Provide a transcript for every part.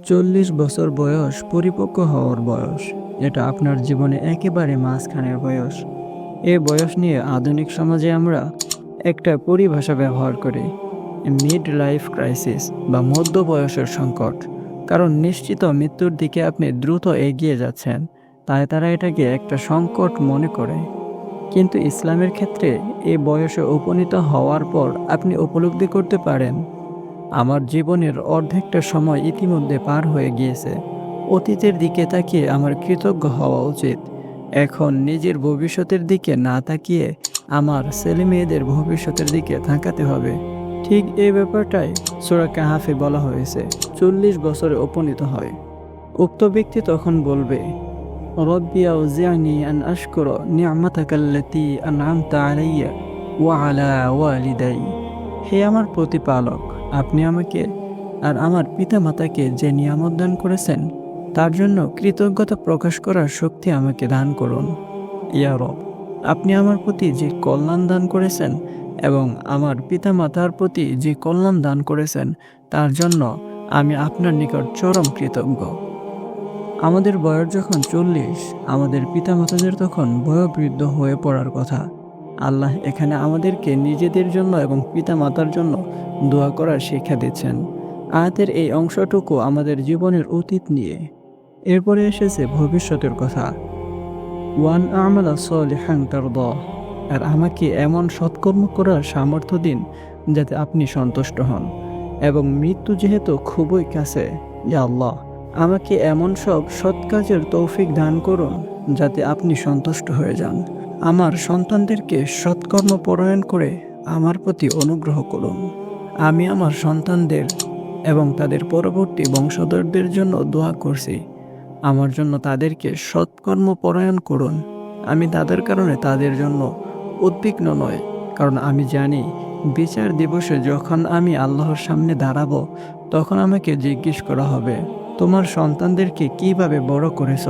40 বছর বয়স পরিপক্ক হওয়ার বয়স। এটা আপনার জীবনে একেবারে মাঝখানের বয়স। এ বয়স নিয়ে আধুনিক সমাজে আমরা একটা পরিভাষা ব্যবহার করি, মিড লাইফ ক্রাইসিস বা মধ্য বয়সের সংকট। কারণ নিশ্চিত মৃত্যুর দিকে আপনি দ্রুত এগিয়ে যাচ্ছেন, তাই তারা এটাকে একটা সংকট মনে করে। কিন্তু ইসলামের ক্ষেত্রে এই বয়সে উপনীত হওয়ার পর আপনি উপলব্ধি করতে পারেন, আমার জীবনের অর্ধেকটা সময় ইতিমধ্যে পার হয়ে গিয়েছে। অতীতের দিকে তাকিয়ে আমার কৃতজ্ঞ হওয়া উচিত। এখন নিজের ভবিষ্যতের দিকে না তাকিয়ে আমার ছেলেমেয়েদের ভবিষ্যতের দিকে তাকাতে হবে। ঠিক এই ব্যাপারটাই সূরা কাহাফে বলা হয়েছে, 40 বছরে উপনীত হয়। উক্ত ব্যক্তি তখন বলবে, রব্বি আউজি'নি আন আশকুরা নি'মাতাকাল্লাতী আন'আমতা আলাইয়া ওয়া আলা ওয়ালিদাই। হে আমার প্রতিপালক, আপনি আমাকে আর আমার পিতামাতাকে যে নিয়ামত দান করেছেন তার জন্য কৃতজ্ঞতা প্রকাশ করার শক্তি আমাকে দান করুন। ইয়া রব, আপনি আমার প্রতি যে কল্যাণ দান করেছেন এবং আমার পিতামাতার প্রতি যে কল্যাণ দান করেছেন তার জন্য আমি আপনার নিকট চরম কৃতজ্ঞ। আমাদের বয়স যখন 40, আমাদের পিতামাতাদের তখন বয়োবৃদ্ধ হয়ে পড়ার কথা। আল্লাহ এখানে আমাদেরকে নিজেদের জন্য এবং পিতামাতার জন্য দোয়া করার শিক্ষা দিচ্ছেন। আয়াতের এই অংশটুকু আমাদের জীবনের অতীত নিয়ে। এরপরে এসেছে ভবিষ্যতের কথা, ওয়ান আমালা সলিহান তারদাহ, আর আমাকে এমন সৎকর্ম করার সামর্থ্য দিন যাতে আপনি সন্তুষ্ট হন। এবং মৃত্যু যেহেতু খুবই কাছে, ইয়া আল্লাহ, আমাকে এমন সব সৎ কাজের তৌফিক দান করুন যাতে আপনি সন্তুষ্ট হয়ে যান। আমার সন্তানদেরকে সৎকর্ম পরায়ণ করে আমার প্রতি অনুগ্রহ করুন। আমি আমার সন্তানদের এবং তাদের পরবর্তী বংশধরদের জন্য দোয়া করছি, আমার জন্য তাদেরকে সৎকর্ম পরায়ণ করুন। আমি তাদের কারণে তাদের জন্য উদ্বিগ্ন নয়, কারণ আমি জানি বিচার দিবসে যখন আমি আল্লাহর সামনে দাঁড়াবো তখন আমাকে জিজ্ঞেস করা হবে, তোমার সন্তানদেরকে কিভাবে বড় করেছ।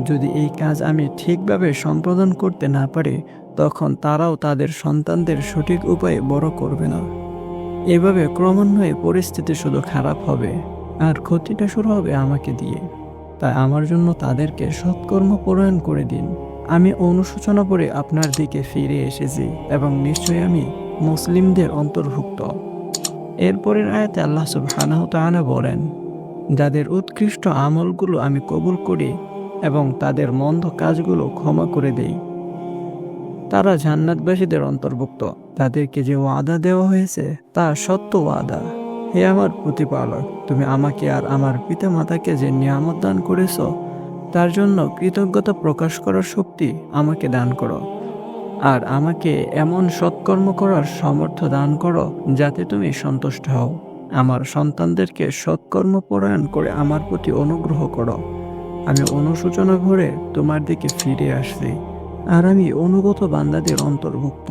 যদি এই কাজ আমি ঠিকভাবে সম্পাদন করতে না পারি তখন তারাও তাদের সন্তানদের সঠিক উপায়ে বড় করবে না। এভাবে ক্রমান্বয়ে পরিস্থিতি শুধু খারাপ হবে আর ক্ষতিটা শুরু হবে আমাকে দিয়ে। তাই আমার জন্য তাদেরকে সৎকর্ম পরায়ণ করে দিন। আমি অনুশোচনা করে আপনার দিকে ফিরে এসেছি এবং নিশ্চয়ই আমি মুসলিমদের অন্তর্ভুক্ত। এরপরের আয়াতে আল্লাহ সুবহানাহু ওয়া তাআলা বলেন, যাদের উৎকৃষ্ট আমলগুলো আমি কবুল করি এবং তাদের মন্দ কাজগুলো ক্ষমা করে দেই, তারা জান্নাতবাসীদের অন্তর্ভুক্ত। তাদেরকে যে ওয়াদা দেওয়া হয়েছে তা সত্য ওয়াদা। হে আমার প্রতিপালক, তুমি আমাকে আর আমার পিতামাতাকে যে নিয়ামত দান করেছ তার জন্য কৃতজ্ঞতা প্রকাশ করার শক্তি আমাকে দান করো, আর আমাকে এমন সৎকর্ম করার সামর্থ্য দান করো যাতে তুমি সন্তুষ্ট হও। আমার সন্তানদেরকে সৎকর্ম পরায়ণ করে আমার প্রতি অনুগ্রহ করো। আমি অনুশোচনা ভরে তোমার দিকে ফিরে আসছি, আর আমি অনুগত বান্দাদের অন্তর্ভুক্ত।